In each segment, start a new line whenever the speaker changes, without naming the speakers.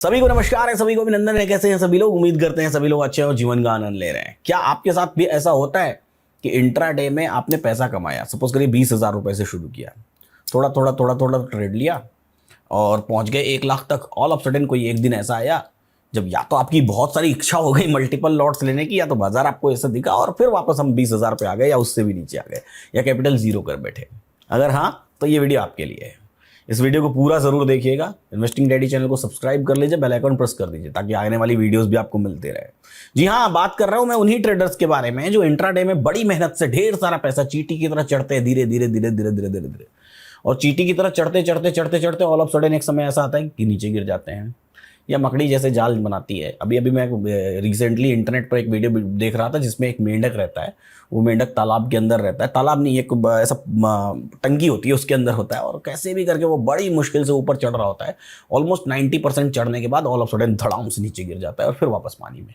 सभी को नमस्कार है, सभी को अभिनंदन है। कैसे हैं सभी लोग? उम्मीद करते हैं सभी लोग अच्छे और जीवन का आनंद ले रहे हैं। क्या आपके साथ भी ऐसा होता है कि इंट्राडे में आपने पैसा कमाया, सपोज करिए 20,000 रुपए से शुरू किया, थोड़ा थोड़ा थोड़ा थोड़ा ट्रेड लिया और पहुंच गए 1 लाख तक। ऑल ऑफ सडन कोई एक दिन ऐसा आया जब या तो आपकी बहुत सारी इच्छा हो गई मल्टीपल लॉट्स लेने की, या तो बाजार आपको ऐसा दिखा और फिर वापस हम 20,000 पे आ गए या उससे भी नीचे आ गए, या कैपिटल जीरो कर बैठे। अगर हाँ, तो ये वीडियो आपके लिए है। इस वीडियो को पूरा जरूर देखिएगा। इन्वेस्टिंग डैडी चैनल को सब्सक्राइब कर लीजिए, बेल आइकन प्रेस कर दीजिए ताकि आने वाली वीडियोस भी आपको मिलते रहे। जी हाँ, बात कर रहा हूं मैं उन्हीं ट्रेडर्स के बारे में जो इंट्राडे में बड़ी मेहनत से ढेर सारा पैसा चींटी की तरह चढ़ते हैं, धीरे धीरे धीरे धीरे धीरे धीरे धीरे, और चींटी की तरह चढ़ते चढ़ते चढ़ते चढ़ते ऑल ऑफ सडन एक समय ऐसा आता है कि नीचे गिर जाते हैं, या मकड़ी जैसे जाल बनाती है। अभी अभी मैं रिसेंटली इंटरनेट पर एक वीडियो देख रहा था जिसमें एक मेंढक रहता है। वो मेंढक तालाब के अंदर रहता है, तालाब नहीं, एक ऐसा टंकी होती है उसके अंदर होता है, और कैसे भी करके वो बड़ी मुश्किल से ऊपर चढ़ रहा होता है। ऑलमोस्ट 90% चढ़ने के बाद ऑल ऑफ सडन धड़ाम से नीचे गिर जाता है और फिर वापस पानी में।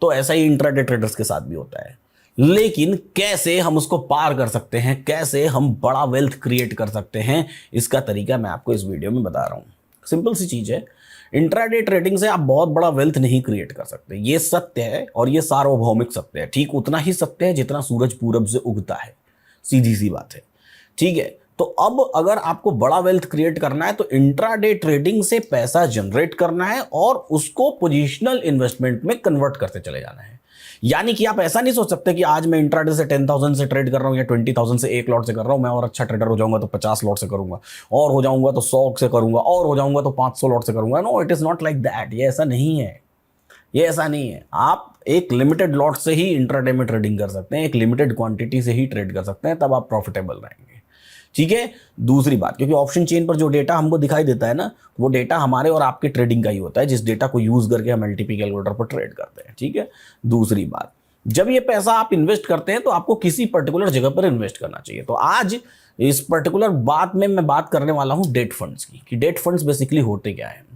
तो ऐसा ही इंट्राडे ट्रेडर्स के साथ भी होता है। लेकिन कैसे हम उसको पार कर सकते हैं, कैसे हम बड़ा वेल्थ क्रिएट कर सकते हैं, इसका तरीका मैं आपको इस वीडियो में बता रहा हूँ। सिंपल सी चीज़ है, इंट्राडे ट्रेडिंग से आप बहुत बड़ा वेल्थ नहीं क्रिएट कर सकते। ये सत्य है और ये सार्वभौमिक सत्य है। ठीक उतना ही सत्य है जितना सूरज पूरब से उगता है। सीधी सी बात है, ठीक है। तो अब अगर आपको बड़ा वेल्थ क्रिएट करना है तो इंट्राडे ट्रेडिंग से पैसा जनरेट करना है और उसको पोजिशनल इन्वेस्टमेंट में कन्वर्ट करते चले जाना है। यानी कि आप ऐसा नहीं सोच सकते कि आज मैं इंट्राडे से 10,000 से ट्रेड कर रहा हूं या 20,000 से एक लॉट से कर रहा हूं, मैं और अच्छा ट्रेडर हो जाऊंगा तो 50 लॉट से करूंगा, और हो जाऊंगा तो 100 से करूंगा, और हो जाऊंगा तो 500 लॉट से करूंगा। No, it is not like that. ये ऐसा नहीं है, ये ऐसा नहीं है। आप एक लिमिटेड लॉट से ही इंट्राडे में ट्रेडिंग कर सकते हैं, एक लिमिटेड क्वांटिटी से ही ट्रेड कर सकते हैं, तब आप प्रॉफिटेबल रहेंगे। ठीक है। दूसरी बात, क्योंकि ऑप्शन चेन पर जो डेटा हमको दिखाई देता है ना, वो डेटा हमारे और आपके ट्रेडिंग का ही होता है, जिस डेटा को यूज करके हम एलटीपी कैलकुलेटर पर ट्रेड करते हैं। ठीक है। दूसरी बात, जब ये पैसा आप इन्वेस्ट करते हैं तो आपको किसी पर्टिकुलर जगह पर इन्वेस्ट करना चाहिए। तो आज इस पर्टिकुलर बात में मैं बात करने वाला हूं डेट फंड्स की, कि डेट फंड्स बेसिकली होते क्या है।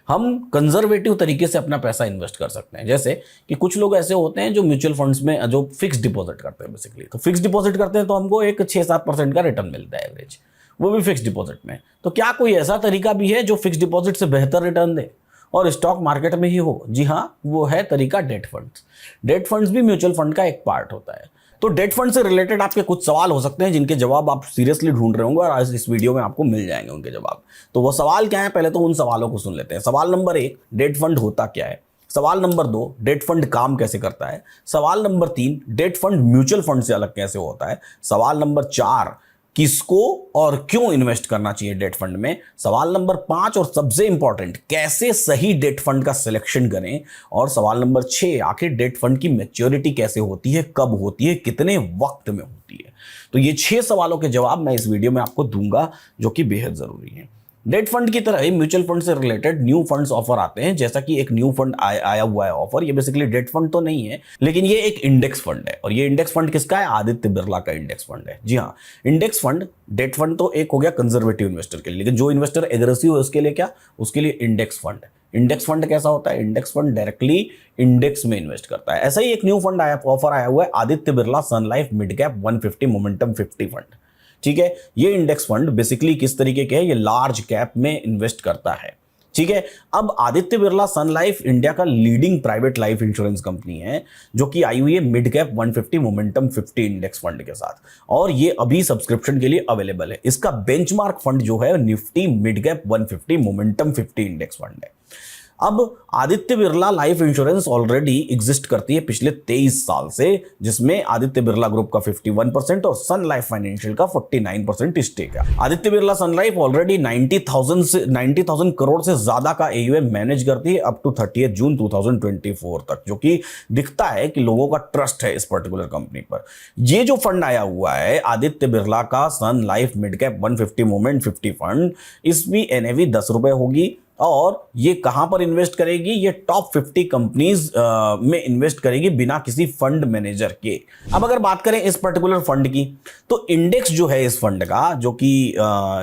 हम कंजर्वेटिव तरीके से अपना पैसा इन्वेस्ट कर सकते हैं। जैसे कि कुछ लोग ऐसे होते हैं जो म्यूचुअल फंड्स में जो फिक्स डिपॉजिट करते हैं। बेसिकली तो फिक्स डिपॉजिट करते हैं तो हमको एक 6-7% का रिटर्न मिलता है एवरेज, वो भी फिक्स डिपॉजिट में। तो क्या कोई ऐसा तरीका भी है जो फिक्स डिपॉजिट से बेहतर रिटर्न दे और स्टॉक मार्केट में ही हो? जी हाँ, वो है तरीका डेट फंड्स। डेट फंड्स भी म्यूचुअल फंड का एक पार्ट होता है। तो डेट फंड से रिलेटेड आपके कुछ सवाल हो सकते हैं जिनके जवाब आप सीरियसली ढूंढ रहे होंगे, और आज इस वीडियो में आपको मिल जाएंगे उनके जवाब। तो वो सवाल क्या है, पहले तो उन सवालों को सुन लेते हैं। सवाल नंबर 1, डेट फंड होता क्या है। सवाल नंबर 2, डेट फंड काम कैसे करता है। सवाल number 3, debt fund mutual fund से अलग कैसे होता है। सवाल नंबर 4, किसको और क्यों इन्वेस्ट करना चाहिए डेट फंड में। सवाल नंबर 5, और सबसे इंपॉर्टेंट, कैसे सही डेट फंड का सिलेक्शन करें। और सवाल नंबर 6, आखिर डेट फंड की मैच्योरिटी कैसे होती है, कब होती है, कितने वक्त में होती है। तो ये 6 सवालों के जवाब मैं इस वीडियो में आपको दूंगा, जो कि बेहद जरूरी है। डेट फंड की तरह ही म्यूचुअल फंड से रिलेटेड न्यू फंड्स ऑफर आते हैं। जैसा कि एक न्यू फंड आया हुआ है ऑफर। ये बेसिकली डेट फंड तो नहीं है, लेकिन ये एक इंडेक्स फंड है। और ये इंडेक्स फंड किसका है? आदित्य बिरला का इंडेक्स फंड है। जी हाँ, इंडेक्स फंड, डेट फंड तो एक हो गया कंजर्वेटिव इन्वेस्टर के लिए, लेकिन जो इन्वेस्टर एग्रेसिव है उसके लिए क्या? उसके लिए इंडेक्स फंड। इंडेक्स फंड कैसा होता है? इंडेक्स फंड डायरेक्टली इंडेक्स में इन्वेस्ट करता है। ऐसा ही एक न्यू फंड ऑफर आया हुआ है, Aditya Birla Sun Life mid cap 150 momentum 50 fund. ठीक है। ये इंडेक्स फंड बेसिकली किस तरीके के है? ये लार्ज कैप में इन्वेस्ट करता है। ठीक है। अब Aditya Birla Sun life India का leading private life insurance company है, जो कि आई हुई है mid cap 150 momentum 50 index fund के साथ, और ये अभी सब्सक्रिप्शन के लिए अवेलेबल है। इसका बेंचमार्क फंड जो है Nifty mid cap 150 momentum 50 index fund है। अब Aditya Birla life insurance already exist करती है पिछले 23 साल से, जिसमें आदित्य बिरला ग्रुप का 51% और सन लाइफ फाइनेंशियल का 49% स्टेक है। Aditya Birla Sun life already 90,000 crore से ज्यादा का AUM मैनेज करती है अप टू 30 जून 2024 तक, जो कि दिखता है कि लोगों का ट्रस्ट है इस पर्टिकुलर कंपनी पर। ये जो फंड आया हुआ है आदित्य बिरला का Sun Life mid cap 150 moment 50 fund, इसकी NAV 10 रुपए होगी। और ये कहां पर इन्वेस्ट करेगी? ये टॉप 50 कंपनीज में इन्वेस्ट करेगी बिना किसी फंड मैनेजर के। अब अगर बात करें इस पर्टिकुलर फंड की, तो इंडेक्स जो है इस फंड का, जो कि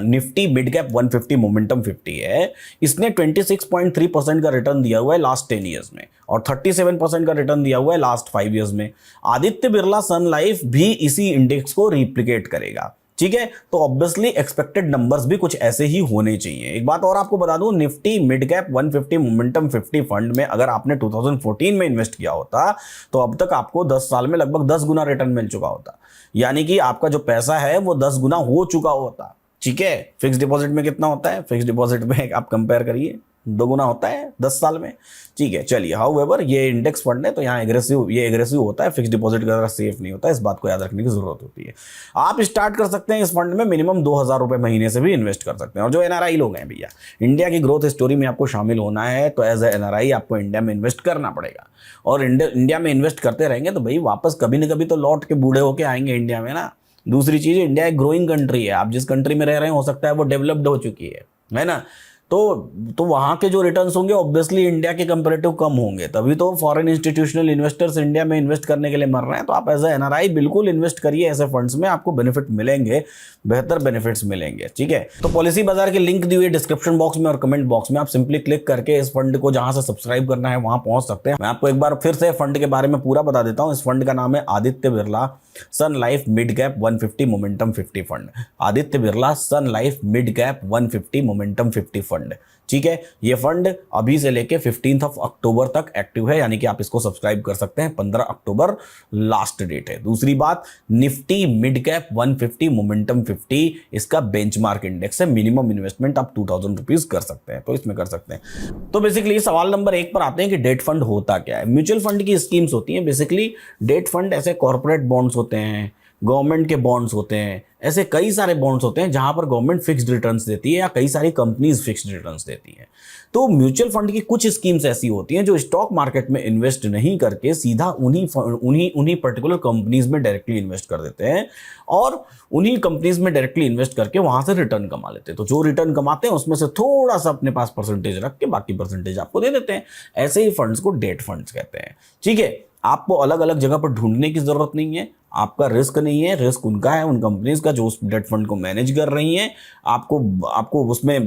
निफ्टी मिड कैप 150 मोमेंटम 50 है, इसने 26.3% का रिटर्न दिया हुआ है लास्ट 10 ईयर्स में, और 37% का रिटर्न दिया हुआ है लास्ट 5 ईयर्स में। आदित्य बिरला सन लाइफ भी इसी इंडेक्स को रिप्लिकेट करेगा। ठीक है, तो ऑब्वियसली एक्सपेक्टेड नंबर्स भी कुछ ऐसे ही होने चाहिए। एक बात और आपको बता दूं, Nifty mid cap 150 momentum 50 fund में अगर आपने 2014 में इन्वेस्ट किया होता तो अब तक आपको 10 साल में लगभग 10 गुना रिटर्न मिल चुका होता, यानी कि आपका जो पैसा है वो 10 गुना हो चुका होता। ठीक है, फिक्स डिपॉजिट में कितना होता है? फिक्स डिपॉजिट में आप कंपेयर करिए, 2 गुना होता है 10 साल में। ठीक है, चलिए, हाउएवर ये इंडेक्स फंड है तो यहाँ एग्रेसिव होता है, फिक्स डिपॉजिट की तरह सेफ नहीं होता है, इस बात को याद रखने की जरूरत होती है। आप स्टार्ट कर सकते हैं इस फंड में मिनिमम 2,000 रुपए महीने से भी इन्वेस्ट कर सकते हैं। और जो एनआरआई लोग हैं भैया, इंडिया की ग्रोथ स्टोरी में आपको शामिल होना है तो एज ए एनआरआई आपको इंडिया में इन्वेस्ट करना पड़ेगा। और इंडिया में इन्वेस्ट करते रहेंगे तो भाई वापस कभी न कभी तो लौट के बूढ़े होके आएंगे इंडिया में ना। दूसरी चीज, इंडिया एक ग्रोइंग कंट्री है, आप जिस कंट्री में रह रहे हैं हो सकता है वो डेवलप्ड हो चुकी है ना, तो वहां के जो रिटर्न्स होंगे ऑब्वियसली इंडिया के कंपैरेटिव कम होंगे, तभी तो फॉरेन इंस्टीट्यूशनल इन्वेस्टर्स इंडिया में इन्वेस्ट करने के लिए मर रहे हैं। तो आप एज ए एनआरआई बिल्कुल इन्वेस्ट करिए ऐसे फंड्स में, आपको बेनिफिट मिलेंगे, बेहतर बेनिफिट्स मिलेंगे। ठीक है, तो पॉलिसी बाजार की लिंक दी हुई डिस्क्रिप्शन बॉक्स में और कमेंट बॉक्स में, आप सिंपली क्लिक करके इस फंड को जहां से सब्सक्राइब करना है वहां पहुंच सकते हैं। मैं आपको एक बार फिर से फंड के बारे में पूरा बता देता हूं। इस फंड का नाम है Aditya Birla Sun Life mid cap 150 momentum 50 fund. Aditya Birla Sun Life mid cap 150 momentum 50 fund. ठीक है, ये फंड अभी से लेके 15 अक्टूबर तक एक्टिव है, यानी कि आप इसको सब्सक्राइब कर सकते हैं। 15 अक्टूबर लास्ट डेट है। दूसरी बात, निफ्टी मिड कैप 150 मोमेंटम 50 इसका बेंचमार्क इंडेक्स है, मिनिमम इन्वेस्टमेंट आप 2000 रुपीज कर सकते हैं, तो इसमें कर सकते हैं। तो बेसिकली सवाल नंबर 1 पर आते हैं कि डेट फंड होता क्या है। म्यूचुअल फंड की स्कीम्स होती हैं बेसिकली। डेट फंड ऐसे कॉर्पोरेट बॉन्ड्स होते हैं, गवर्नमेंट के बॉन्ड्स होते हैं, ऐसे कई सारे बॉन्ड्स होते हैं जहां पर गवर्नमेंट फिक्स्ड रिटर्न्स देती है या कई सारी कंपनीज फिक्स्ड रिटर्न्स देती हैं। तो म्यूचुअल फंड की कुछ स्कीम्स ऐसी होती हैं जो स्टॉक मार्केट में इन्वेस्ट नहीं करके सीधा उन्हीं पर्टिकुलर कंपनीज में डायरेक्टली इन्वेस्ट कर देते हैं और उन्हीं कंपनीज में डायरेक्टली इन्वेस्ट करके वहां से रिटर्न कमा लेते हैं। तो जो रिटर्न कमाते हैं उसमें से थोड़ा सा अपने पास परसेंटेज रख के बाकी परसेंटेज आपको दे देते हैं। ऐसे ही फंड्स को डेट फंड्स कहते हैं। ठीक है, आपको अलग अलग जगह पर ढूंढने की जरूरत नहीं है, आपका रिस्क नहीं है, रिस्क उनका है, उन कंपनीज का जो उस डेट फंड को मैनेज कर रही हैं। आपको उसमें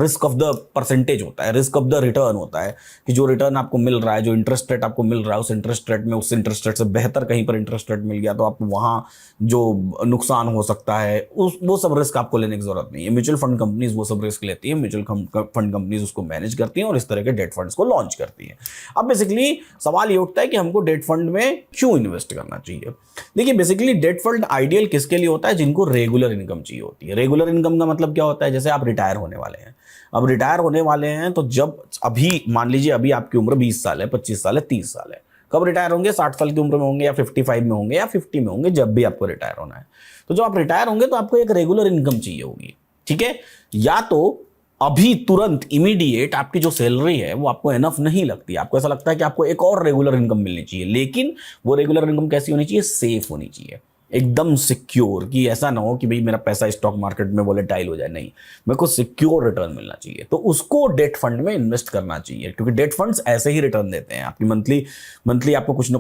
रिस्क ऑफ द परसेंटेज होता है, रिस्क ऑफ द रिटर्न होता है कि जो रिटर्न आपको मिल रहा है, जो इंटरेस्ट रेट आपको मिल रहा है, उस इंटरेस्ट रेट से बेहतर कहीं पर इंटरेस्ट रेट मिल गया तो आपको वहां जो नुकसान हो सकता है वो सब रिस्क आपको लेने की जरूरत नहीं है। म्यूचुअल फंड कंपनीज वो सब रिस्क लेती है, म्यूचुअल फंड कंपनीज उसको मैनेज करती हैं और इस तरह के डेट फंड्स को लॉन्च करती हैं। अब बेसिकली सवाल ये उठता है कि हमको डेट फंड में क्यों इन्वेस्ट करना चाहिए। देखिए, बेसिकली डेट फंड आइडियल किसके लिए होता है? जिनको रेगुलर इनकम चाहिए होती है। रेगुलर इनकम का मतलब क्या होता है? जैसे आप रिटायर होने वाले हैं, अब रिटायर होने वाले हैं तो जब अभी मान लीजिए अभी आपकी उम्र 20 साल है, 25 साल है, 30 साल है, कब रिटायर होंगे? 60 साल की उम्र में होंगे या 55 में होंगे या 50 में होंगे, जब भी आपको रिटायर होना है। तो जब आप रिटायर होंगे तो आपको एक रेगुलर इनकम चाहिए होगी। ठीक है, या तो अभी तुरंत इमीडिएट आपकी जो सैलरी है वो आपको एनफ नहीं लगती, आपको ऐसा लगता है कि आपको एक और रेगुलर इनकम मिलनी चाहिए, लेकिन वो रेगुलर इनकम कैसी होनी चाहिए? सेफ होनी चाहिए, एकदम सिक्योर, कि ऐसा ना हो कि भाई मेरा पैसा स्टॉक मार्केट में वोलेटाइल हो जाए, नहीं, मेरे को सिक्योर रिटर्न मिलना चाहिए। तो उसको डेट फंड में इन्वेस्ट करना चाहिए, क्योंकि डेट फंड्स ऐसे ही रिटर्न देते हैं। आपकी मंथली आपको कुछ ना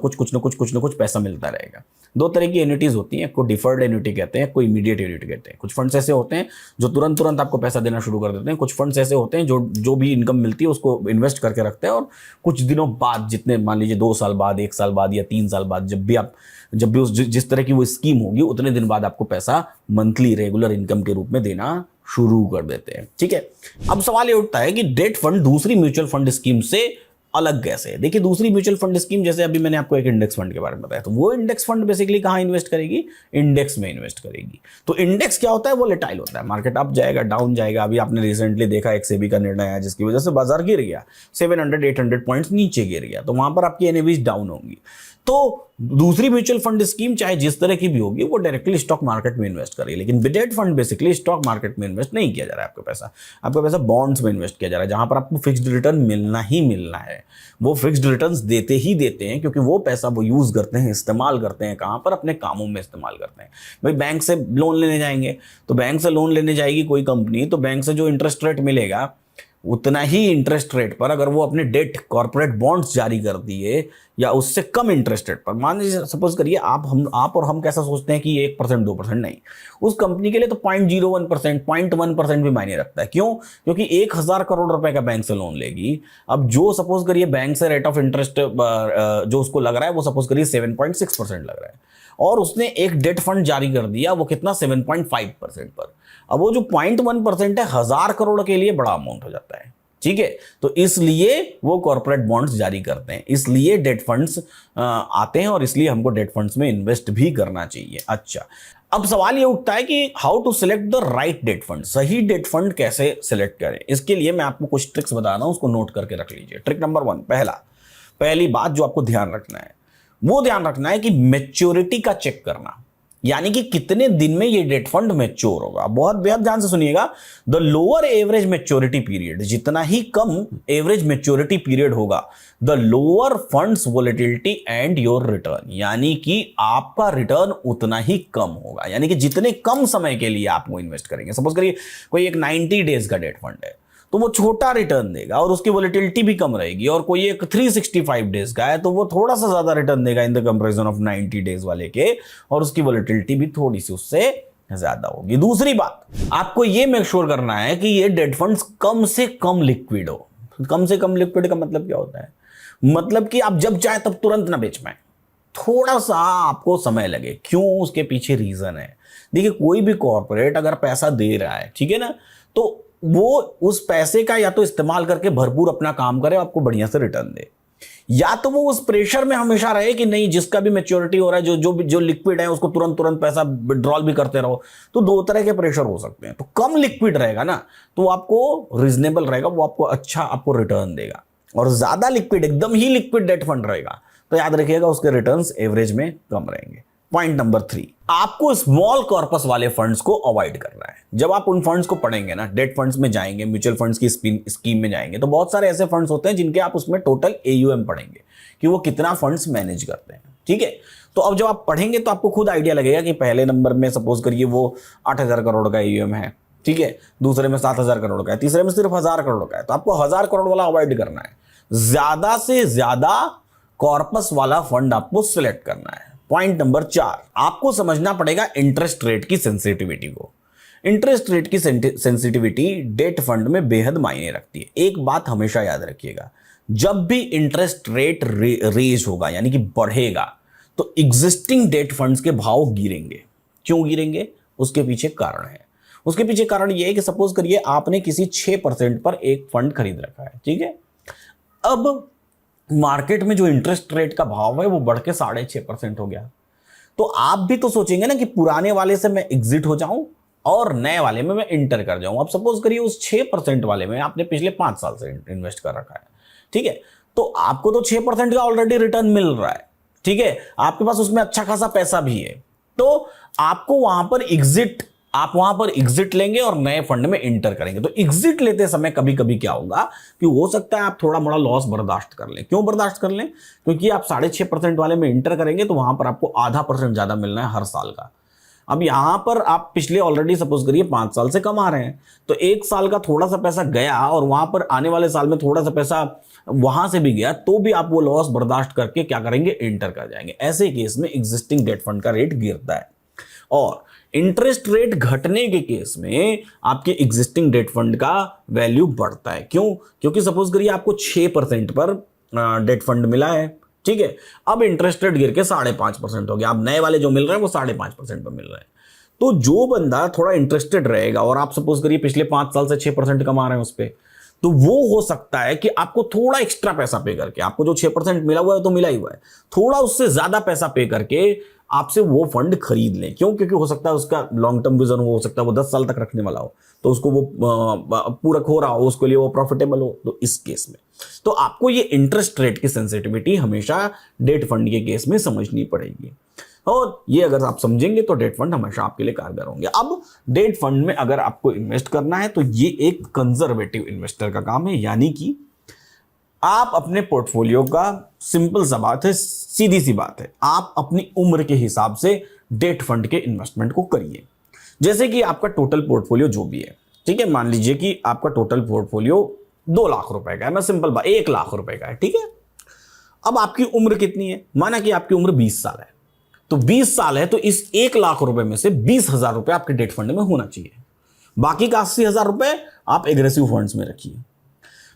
कुछ पैसा मिलता रहेगा। 2 तरह की एन्युटीज होती हैं, को डिफर्ड एन्युटी कहते हैं, को इमीडिएट एन्युटी कहते हैं। कुछ फंड्स ऐसे होते हैं जो तुरंत आपको पैसा देना शुरू कर देते हैं, कुछ फंड्स ऐसे होते हैं जो भी इनकम मिलती है उसको इन्वेस्ट करके रखते हैं और कुछ दिनों बाद, जितने मान लीजिए 2 साल बाद, 1 साल बाद या 3 साल बाद, जब भी जिस तरह की वो स्कीम होगी उतने दिन बाद आपको पैसा मंथली रेगुलर इनकम के रूप में देना शुरू कर देते हैं। ठीक है, अब सवाल ये उठता है कि डेट फंड दूसरी म्यूचुअल फंड स्कीम से अलग कैसे है। देखिए, दूसरी म्यूचुअल फंड स्कीम, जैसे अभी मैंने आपको एक इंडेक्स फंड के बारे में बताया, तो वो इंडेक्स फंड बेसिकली कहां इन्वेस्ट करेगी? इंडेक्स में इन्वेस्ट करेगी। तो इंडेक्स क्या होता है? वो वोलेटाइल होता है, मार्केट अप जाएगा, डाउन जाएगा। अभी आपने रिसेंटली देखा एक सेबी का निर्णय आया जिसकी वजह से बाजार गिर गया, 700-800 पॉइंट्स नीचे गिर गया, तो वहां पर आपकी एनएवीज डाउन होंगी। तो दूसरी म्यूचुअल फंड स्कीम चाहे जिस तरह की भी होगी वो डायरेक्टली स्टॉक मार्केट में इन्वेस्ट करेगी, लेकिन debt fund basically stock market में इन्वेस्ट नहीं किया जा रहा है। आपका पैसा बॉन्ड्स में इन्वेस्ट किया जा रहा है, जहां पर आपको फिक्स्ड रिटर्न मिलना ही मिलना है। वो फिक्स्ड रिटर्न्स देते ही देते हैं, क्योंकि वो पैसा वो यूज करते हैं, इस्तेमाल करते हैं, कहां पर? अपने कामों में इस्तेमाल करते हैं। भाई बैंक से लोन लेने जाएंगे तो बैंक से लोन लेने जाएगी कोई कंपनी, तो बैंक से जो इंटरेस्ट रेट मिलेगा उतना ही इंटरेस्ट रेट पर अगर वो अपने डेट कॉर्पोरेट बॉन्ड्स जारी कर दिए या उससे कम इंटरेस्ट रेट पर, मान लीजिए सपोज करिए आप और हम कैसा सोचते हैं कि 1% 2%, नहीं, उस कंपनी के लिए तो 0.01%, 0.1% भी मायने रखता है। क्यों? क्योंकि 1000 करोड़ रुपए का बैंक से लोन लेगी। अब जो सपोज करिए बैंक से रेट ऑफ इंटरेस्ट जो उसको लग रहा है वो सपोज करिए 7.6% लग रहा है, और उसने एक डेट फंड जारी कर दिया, वो कितना 7.5% पर। अब वो जो 0.1% है 1000 करोड़ के लिए बड़ा अमाउंट हो जाता है, ठीक है। तो इसलिए वो कॉर्पोरेट बॉन्ड्स जारी करते हैं, इसलिए डेट फंड्स आते हैं और इसलिए हमको डेट फंड्स में इन्वेस्ट भी करना चाहिए। अच्छा, अब सवाल ये उठता है कि how to select the right debt fund, सही डेट फंड कैसे सिलेक्ट करें। इसके लिए मैं आपको कुछ ट्रिक्स बता रहा हूं, उसको नोट करके रख लीजिए। ट्रिक नंबर 1, पहली बात जो आपको ध्यान रखना है, वो ध्यान रखना है कि मैच्योरिटी का चेक करना, यानी कि कितने दिन में ये डेट फंड मैच्योर होगा। बहुत बेहद ध्यान से सुनिएगा, the lower average maturity period, जितना ही कम एवरेज मैच्योरिटी पीरियड होगा, the lower funds volatility and your return, यानी कि आपका रिटर्न उतना ही कम होगा। यानी कि जितने कम समय के लिए आप वो इन्वेस्ट करेंगे, सपोज करिए कोई एक 90 डेज का डेट फंड है तो वो छोटा रिटर्न देगा और उसकी वोलेटिलिटी भी कम रहेगी, और कोई एक 365 डेज का है तो वो थोड़ा सा ज्यादा रिटर्न देगा in the comparison of 90 days वाले के, और उसकी वोलेटिलिटी भी थोड़ी सी उससे ज्यादा होगी। दूसरी बात, आपको ये मेक श्योर करना है कि ये डेट फंड्स कम से कम लिक्विड हो। कम से कम लिक्विड का मतलब क्या होता है? मतलब कि आप जब चाहे तब तुरंत ना बेच पाए, थोड़ा सा आपको समय लगे। क्यों? उसके पीछे रीजन है। देखिए, कोई भी कॉर्पोरेट अगर पैसा दे रहा है, ठीक है ना, तो वो उस पैसे का या तो इस्तेमाल करके भरपूर अपना काम करे, आपको बढ़िया से रिटर्न दे, या तो वो उस प्रेशर में हमेशा रहे कि नहीं, जिसका भी मैच्योरिटी हो रहा है, जो लिक्विड है उसको तुरंत तुरंत पैसा विड्रॉल भी करते रहो। तो दो तरह के प्रेशर हो सकते हैं। तो कम लिक्विड रहेगा ना, तो आपको रीजनेबल रहेगा, वो आपको अच्छा आपको रिटर्न देगा। और ज्यादा लिक्विड, एकदम ही लिक्विड डेट फंड रहेगा तो याद रखिएगा उसके रिटर्न्स एवरेज में कम रहेंगे। पॉइंट नंबर 3, आपको स्मॉल कॉर्पस वाले फंड्स को अवॉइड करना है। जब आप उन फंड्स को पढ़ेंगे ना, डेट फंड्स में जाएंगे, म्यूचुअल फंड्स की स्कीम में जाएंगे, तो बहुत सारे ऐसे फंड्स होते हैं जिनके आप उसमें टोटल AUM पढ़ेंगे कि वो कितना फंड्स मैनेज करते हैं, ठीक है। तो अब जब आप पढ़ेंगे तो आपको खुद आइडिया लगेगा कि पहले नंबर में सपोज करिए वो 8000 करोड़ का AUM है, ठीक है, दूसरे में 7000 करोड़ का है, तीसरे में सिर्फ 1000 करोड़ का है, तो आपको 1000 करोड़ वाला अवॉइड करना है। ज्यादा से ज्यादा कॉर्पस वाला फंड आपको सिलेक्ट करना है। पॉइंट नंबर 4, आपको समझना पड़ेगा इंटरेस्ट रेट की सेंसिटिविटी को। इंटरेस्ट रेट की सेंसिटिविटी डेट फंड में बेहद मायने रखती है। एक बात हमेशा याद रखिएगा, जब भी इंटरेस्ट रेट रेज होगा यानी कि बढ़ेगा, तो एग्जिस्टिंग डेट फंड्स के भाव गिरेंगे। क्यों गिरेंगे? उसके पीछे कारण है। उसके पीछे कारण यह है कि सपोज करिए आपने किसी 6% पर एक फंड खरीद रखा है, ठीक है। अब मार्केट में जो इंटरेस्ट रेट का भाव है वो बढ़ के 6.5% हो गया, तो आप भी तो सोचेंगे ना कि पुराने वाले से मैं एग्जिट हो जाऊं और नए वाले में मैं इंटर कर जाऊं। अब सपोज करिए उस 6% वाले में आपने पिछले 5 साल से इन्वेस्ट कर रखा है, ठीक है, तो आपको तो 6% का ऑलरेडी रिटर्न मिल रहा है, ठीक है, आपके पास उसमें अच्छा खासा पैसा भी है, तो आपको आप वहां पर एग्जिट लेंगे और नए फंड में इंटर करेंगे। तो एग्जिट लेते समय कभी कभी क्या होगा कि हो सकता है आप थोड़ा मोड़ा लॉस बर्दाश्त कर लें। क्यों बर्दाश्त कर लें? क्योंकि आप 6.5% वाले में इंटर करेंगे तो वहां पर आपको आधा % ज्यादा मिलना है हर साल का। अब यहां पर आप पिछले ऑलरेडी सपोज करिए 5 साल से कमा रहे हैं, तो 1 साल का थोड़ा सा पैसा गया और वहां पर आने वाले साल में थोड़ा सा पैसा वहां से भी गया, तो भी आप वो लॉस बर्दाश्त करके क्या करेंगे? इंटर कर जाएंगे। ऐसे केस में एग्जिस्टिंग डेट फंड का रेट गिरता है। और इंटरेस्ट रेट घटने के केस में आपके एग्जिस्टिंग डेट फंड का वैल्यू बढ़ता है। क्यों? क्योंकि सपोज करिए आपको 6% पर डेट फंड मिला है, ठीक है, अब इंटरेस्ट रेट गिर के 5.5% हो गया। अब नए वाले जो मिल रहे हैं वो 5.5% पर मिल रहे हैं। तो जो बंदा थोड़ा इंटरेस्टेड रहेगा और आप सपोज करिए पिछले 5 साल से 6% कमा रहे हैं उस पर, तो वो हो सकता है कि आपको थोड़ा एक्स्ट्रा पैसा पे करके, आपको जो 6% मिला हुआ है तो मिला ही हुआ है, थोड़ा उससे ज्यादा पैसा पे करके आपसे वो फंड खरीद लें। क्यों? क्योंकि हो सकता है उसका लॉन्ग टर्म विजन हो सकता है वो 10 साल तक रखने वाला हो, तो उसको वो पूरक हो रहा हो, उसके लिए वो प्रॉफिटेबल हो। तो इस केस में तो आपको ये इंटरेस्ट रेट की सेंसिटिविटी हमेशा डेट फंड के केस में समझनी पड़ेगी, और ये अगर आप समझेंगे तो डेट फंड हमेशा आपके लिए कारगर होंगे। अब डेट फंड में अगर आपको इन्वेस्ट करना है तो ये एक कंजर्वेटिव इन्वेस्टर का काम है, यानी कि आप अपने पोर्टफोलियो का, सिंपल सा बात है, सीधी सी बात है, आप अपनी उम्र के हिसाब से डेट फंड के इन्वेस्टमेंट को करिए। जैसे कि आपका टोटल पोर्टफोलियो जो भी है, ठीक है, मान लीजिए कि आपका टोटल पोर्टफोलियो 2 लाख रुपए का है, मैं सिंपल बात 1 लाख रुपए का है, ठीक है। अब आपकी उम्र कितनी है? माना कि आपकी उम्र 20 साल है, तो 20 साल है तो इस 1 लाख रुपए में से 20,000 रुपए आपके डेट फंड में होना चाहिए, बाकी का 80,000 रुपए आप एग्रेसिव फंड्स में रखिए।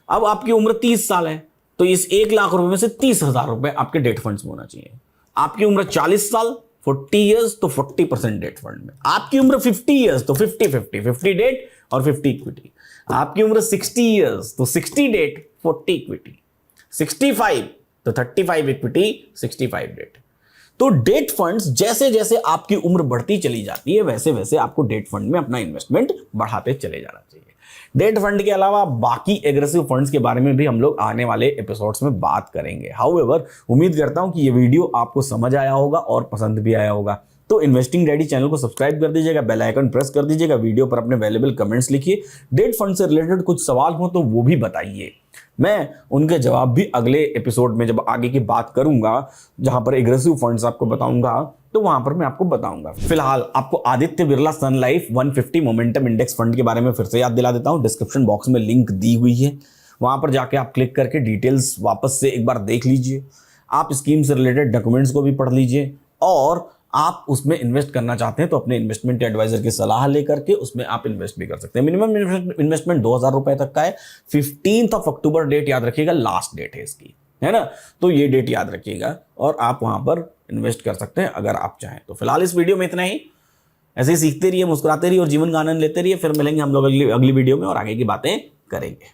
अब आपकी उम्र 30 साल है तो इस 1 लाख रुपए में से 30,000 रुपए आपके डेट फंड्स में होना चाहिए। आपकी उम्र 40 साल 40 ईयर्स तो 40% डेट फंड में, आपकी उम्र 50 ईयर्स तो 50-50 डेट और 50 इक्विटी, आपकी उम्र 60 ईयर्स तो 60 डेट 40 इक्विटी, 65 तो 35 इक्विटी 65 डेट। तो डेट फंड्स जैसे जैसे आपकी उम्र बढ़ती चली जाती है वैसे वैसे आपको डेट फंड में अपना इन्वेस्टमेंट बढ़ाते चले जाना चाहिए। डेट फंड के अलावा बाकी एग्रेसिव फंड्स के बारे में भी हम लोग आने वाले एपिसोड्स में बात करेंगे। हाउएवर, उम्मीद करता हूं कि ये वीडियो आपको समझ आया होगा और पसंद भी आया होगा। तो इन्वेस्टिंग डैडी चैनल को सब्सक्राइब कर दीजिएगा, बेल आइकन प्रेस कर दीजिएगा, वीडियो पर अपने वैल्यूएबल कमेंट्स लिखिए। डेट फंड से रिलेटेड कुछ सवाल हो तो वो भी बताइए, मैं उनके जवाब भी अगले एपिसोड में जब आगे की बात करूंगा, जहां पर एग्रेसिव फंड्स आपको बताऊंगा, तो वहां पर मैं आपको बताऊंगा। फिलहाल आपको Aditya Birla Sun life 150 momentum index fund के बारे में फिर से याद दिला देता हूं। डिस्क्रिप्शन बॉक्स में लिंक दी हुई है, वहां पर जाके आप क्लिक करके डिटेल्स वापस से एक बार देख लीजिए। आप स्कीम से रिलेटेड डॉक्यूमेंट्स को भी पढ़ लीजिए, और आप उसमें इन्वेस्ट करना चाहते हैं तो अपने इन्वेस्टमेंट एडवाइजर की सलाह लेकर के उसमें आप इन्वेस्ट भी कर सकते हैं। मिनिमम इन्वेस्टमेंट 2000 रुपए तक का है। 15 अक्टूबर डेट याद रखिएगा, लास्ट डेट है इसकी, है ना। तो ये डेट याद रखिएगा और आप वहां पर इन्वेस्ट कर सकते हैं अगर आप चाहें तो। फिलहाल इस वीडियो में इतना ही। ऐसे ही सीखते रहिए, मुस्कुराते रहिए और जीवन का आनंद लेते रहिए। फिर मिलेंगे हम लोग अगली वीडियो में और आगे की बातें करेंगे।